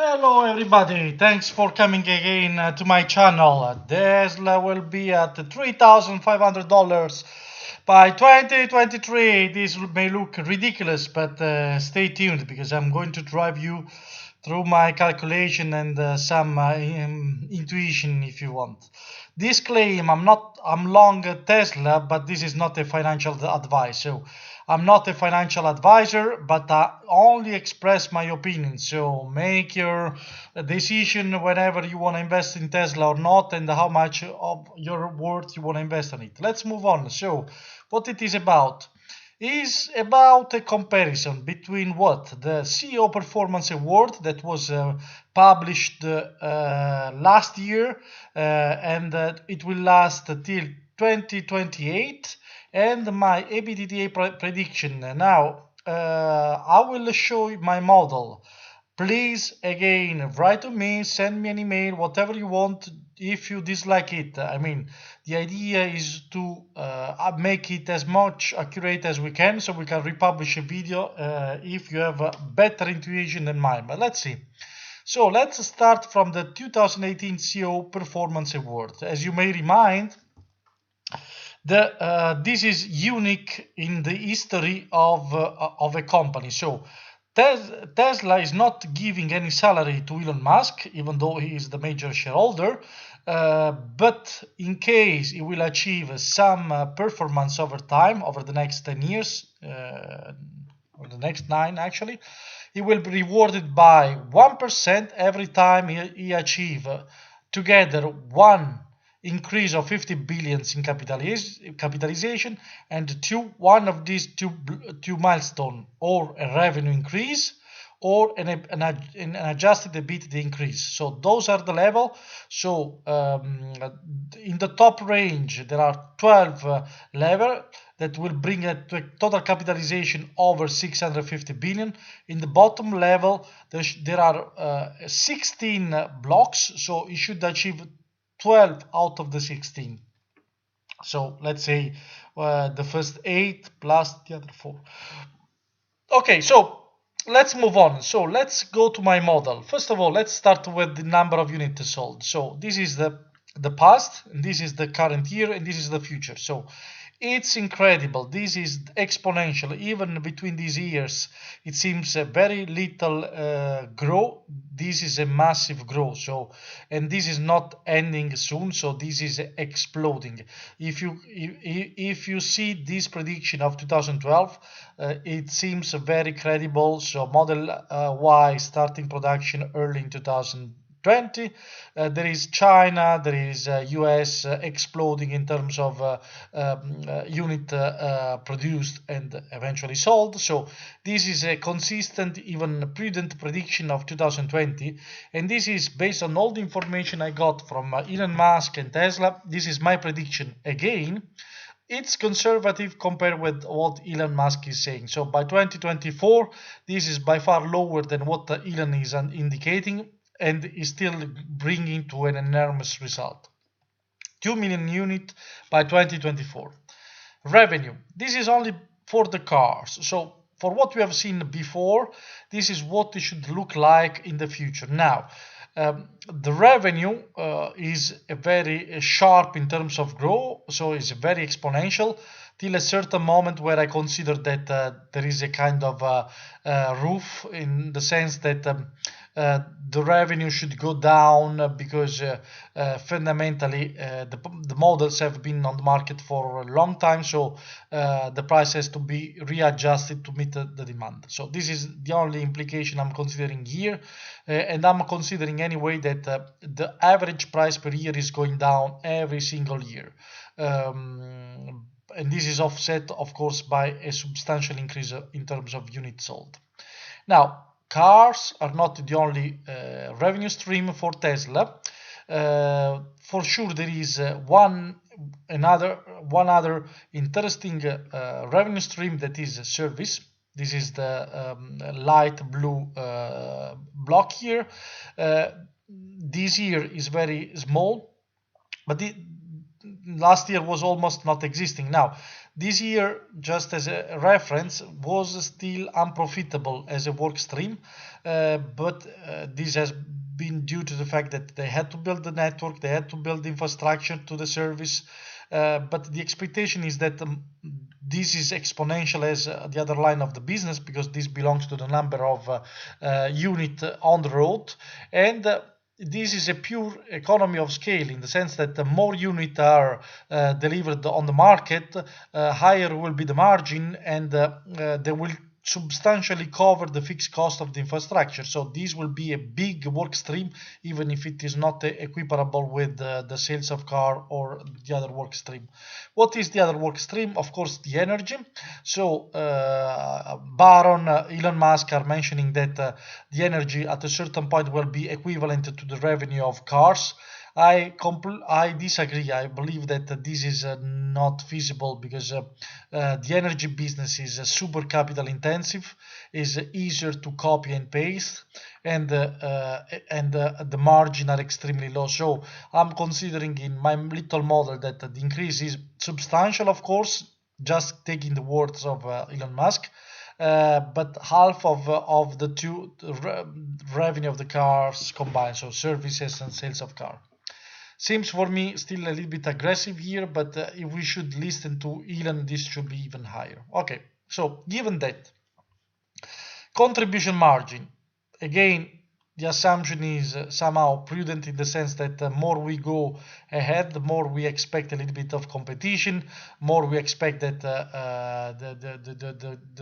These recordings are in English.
Hello everybody, thanks for coming again to my channel. Tesla will be at $3,500 by 2023. This may look ridiculous, but stay tuned because I'm going to drive you through my calculation and some intuition if you want. Disclaim, I'm long Tesla, but this is not a financial advice. So I'm not a financial advisor, but I only express my opinion. So make your decision whenever you want to invest in Tesla or not, and how much of your worth you want to invest in it. Let's move on. So, what it is about is about a comparison between what the CEO Performance Award that was published last year and it will last till 2028 and my EBITDA prediction. Now, I will show you my model. Please, again, write to me, send me an email, whatever you want, if you dislike it. I mean, the idea is to make it as much accurate as we can so we can republish a video if you have a better intuition than mine. But let's see. So let's start from the 2018 CEO Performance Award. As you may remind, this is unique in the history of a company. So Tesla is not giving any salary to Elon Musk, even though he is the major shareholder. But in case he will achieve some performance over time, over the next 10 years, or the next 9 actually, he will be rewarded by 1% every time he achieve together one increase of 50 billions in capitalization and one of these two milestone, or a revenue increase or an adjusted EBITDA increase. So those are the level. So in the top range there are 12 level that will bring it to a total capitalization over 650 billion. In the bottom level there are 16 blocks, so you should achieve 12 out of the 16. So let's say the first 8 plus the other 4. Okay, so let's move on. So let's go to my model. First of all, let's start with the number of units sold. So this is the past, and this is the current year, and this is the future. So it's incredible. This is exponential. Even between these years, it seems a very little growth. This is a massive growth. So, and this is not ending soon. So this is exploding. If you see this prediction of 2012, it seems very credible. So Model Y starting production early in 2020. There is China, there is US exploding in terms of unit produced and eventually sold. So this is a consistent, even prudent prediction of 2020, and this is based on all the information I got from Elon Musk and Tesla. This is my prediction again. It's conservative compared with what Elon Musk is saying. So by 2024, this is by far lower than what Elon is indicating, and is still bringing to an enormous result. 2 million units by 2024. Revenue. This is only for the cars. So for what we have seen before, this is what it should look like in the future. Now, the revenue is a very sharp in terms of growth, so it's very exponential till a certain moment where I consider that there is a kind of roof, in the sense that the revenue should go down because fundamentally the models have been on the market for a long time, so the price has to be readjusted to meet the demand. So this is the only implication I'm considering here, and I'm considering anyway that the average price per year is going down every single year. And this is offset, of course, by a substantial increase in terms of units sold. Now, cars are not the only revenue stream for Tesla. For sure, there is one other interesting revenue stream, that is service. This is the light blue block here. This year is very small, but last year was almost not existing. Now, This year, just as a reference, was still unprofitable as a work stream, but this has been due to the fact that they had to build the network, they had to build the infrastructure to the service, but the expectation is that this is exponential as the other line of the business, because this belongs to the number of unit on the road, and this is a pure economy of scale, in the sense that the more units are delivered on the market, higher will be the margin, and they will substantially cover the fixed cost of the infrastructure. So this will be a big work stream, even if it is not equiparable with the sales of car or the other work stream. What is the other work stream? Of course, the energy. So Baron, Elon Musk are mentioning that the energy at a certain point will be equivalent to the revenue of cars. I disagree. I believe that this is not feasible, because the energy business is super capital intensive, is easier to copy and paste, and the margin are extremely low. So I'm considering in my little model that the increase is substantial, of course, just taking the words of Elon Musk. But half of the two revenue of the cars combined, so services and sales of car. Seems for me still a little bit aggressive here, but if we should listen to Elon, this should be even higher. Okay, so given that, contribution margin, again, the assumption is somehow prudent, in the sense that the more we go ahead, the more we expect a little bit of competition, more we expect that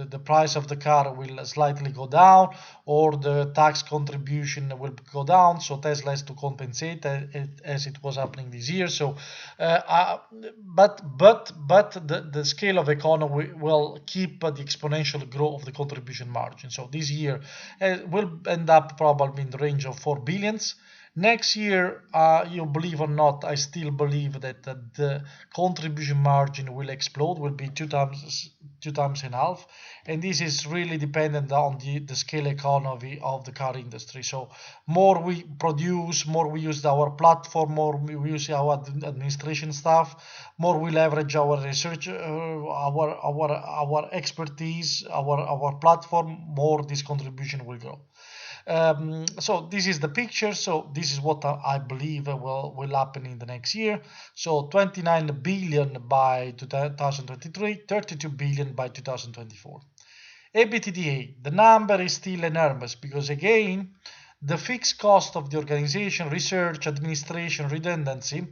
the price of the car will slightly go down, or the tax contribution will go down, so Tesla has to compensate, as it was happening this year. So but the scale of economy will keep the exponential growth of the contribution margin. So this year will end up probably in the range of 4 billions. Next year, you believe or not, I still believe that the contribution margin will explode, will be two times and a half, and this is really dependent on the scale economy of the car industry. So more we produce, more we use our platform, more we use our administration staff, more we leverage our research, our expertise, our platform, more this contribution will grow. So this is the picture. So this is what I believe will happen in the next year. So 29 billion by 2023, 32 billion by 2024. EBITDA, the number is still enormous, because again, the fixed cost of the organization, research, administration, redundancy,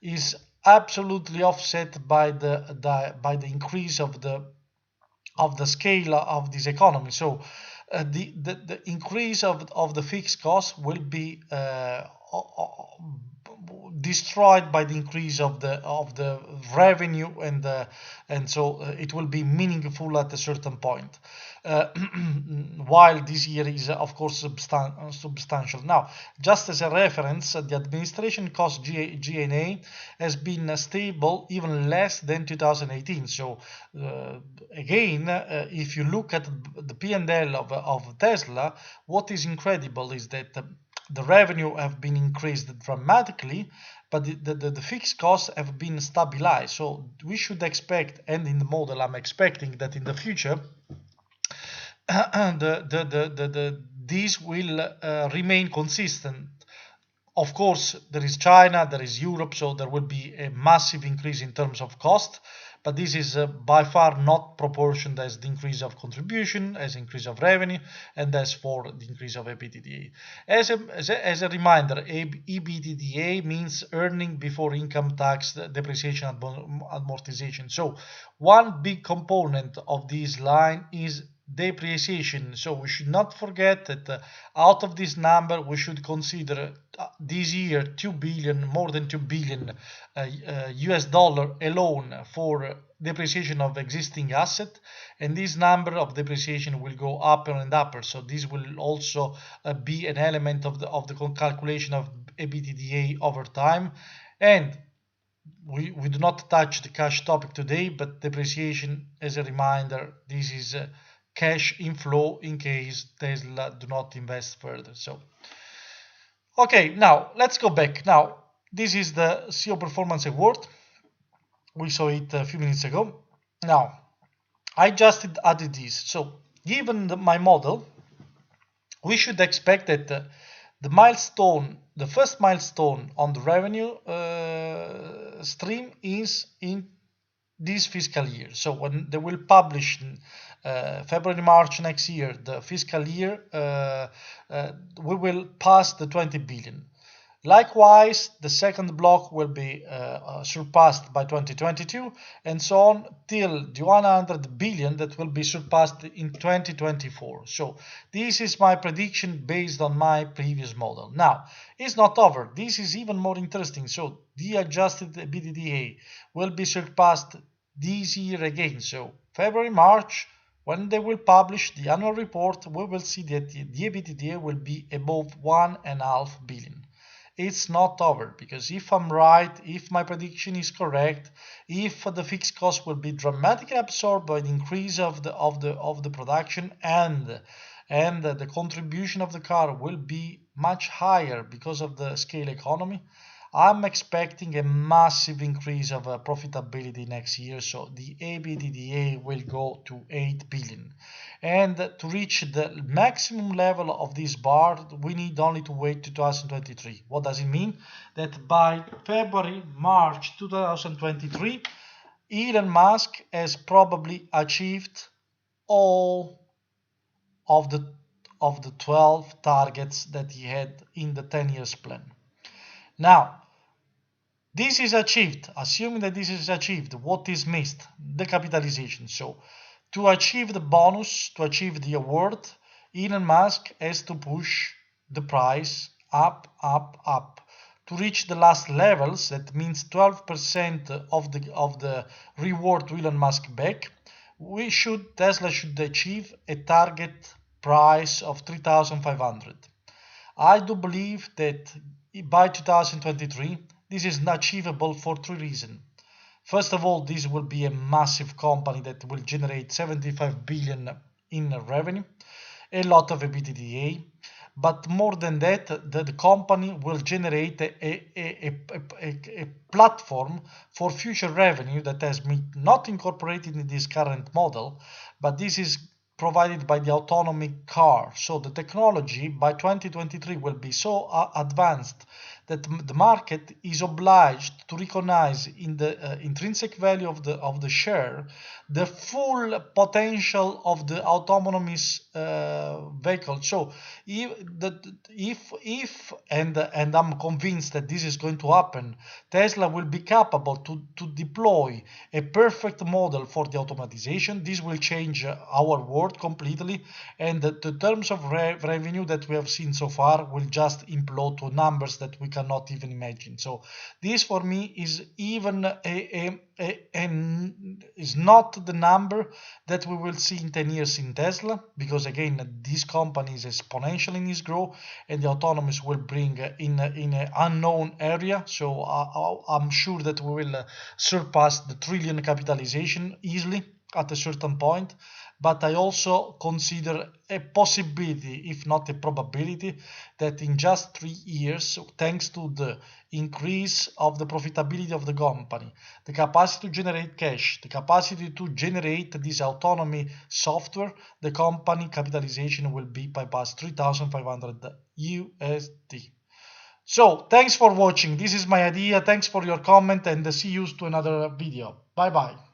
is absolutely offset by the increase of the scale of this economy. So the increase of the fixed cost will be destroyed by the increase of the revenue, and so it will be meaningful at a certain point. While this year is of course substantial. Now, just as a reference, the administration cost G&A has been stable, even less than 2018. So again, if you look at the P&L of Tesla, what is incredible is that the revenue have been increased dramatically, but the fixed costs have been stabilized. So we should expect, and in the model I'm expecting, that in the future these will remain consistent. Of course, there is China, there is Europe, so there will be a massive increase in terms of cost, but this is by far not proportioned as the increase of contribution, as increase of revenue, and as for the increase of EBITDA. As a reminder, EBITDA means earning before income tax, depreciation, and amortization. So one big component of this line is depreciation. So we should not forget that out of this number we should consider this year 2 billion, more than 2 billion US dollar alone for depreciation of existing asset, and this number of depreciation will go up and up. So this will also be an element of the calculation of EBITDA over time. And we do not touch the cash topic today, but depreciation, as a reminder, this is cash inflow in case Tesla do not invest further. So okay, now let's go back. Now this is the CEO Performance Award. We saw it a few minutes ago. Now, I just added this. So, given my model, we should expect that the first milestone on the revenue stream is in this fiscal year. So when they will publish in February, March next year, the fiscal year, we will pass the 20 billion. Likewise, the second block will be surpassed by 2022 and so on till the 100 billion that will be surpassed in 2024. So this is my prediction based on my previous model. Now, it's not over. This is even more interesting. So the adjusted EBITDA will be surpassed this year again. So February, March, when they will publish the annual report, we will see that the EBITDA will be above 1.5 billion. It's not over, because if I'm right, if my prediction is correct, if the fixed cost will be dramatically absorbed by the increase of the production, and the contribution of the car will be much higher because of the scale economy, I'm expecting a massive increase of profitability next year. So the EBITDA will go to 8 billion. And to reach the maximum level of this bar, we need only to wait to 2023. What does it mean? That by February, March 2023, Elon Musk has probably achieved all of the 12 targets that he had in the 10 years plan. Now, this is achieved. Assuming that this is achieved, what is missed? The capitalization. So to achieve the bonus, to achieve the award, Elon Musk has to push the price up, up, up. To reach the last levels, that means 12% of the reward to Elon Musk back, Tesla should achieve a target price of 3,500. I do believe that by 2023, this is not achievable for three reasons. First of all, this will be a massive company that will generate 75 billion in revenue, a lot of EBITDA, but more than that, the company will generate a platform for future revenue that has been not incorporated in this current model, but this is provided by the autonomy car. So the technology by 2023 will be so advanced that the market is obliged to recognize in the intrinsic value of the share the full potential of the autonomous vehicle. So if and I'm convinced that this is going to happen, Tesla will be capable to deploy a perfect model for the automatization. This will change our world completely, and the terms of revenue that we have seen so far will just implode to numbers that we cannot even imagine. So this for me is even is not the number that we will see in 10 years in Tesla, because again this company is exponential in its growth, and the autonomous will bring in an unknown area. So I'm sure that we will surpass the trillion capitalization easily at a certain point. But I also consider a possibility, if not a probability, that in just 3 years, thanks to the increase of the profitability of the company, the capacity to generate cash, the capacity to generate this autonomy software, the company capitalization will be bypass 3,500 USD. So thanks for watching. This is my idea. Thanks for your comment, and see you to another video. Bye bye.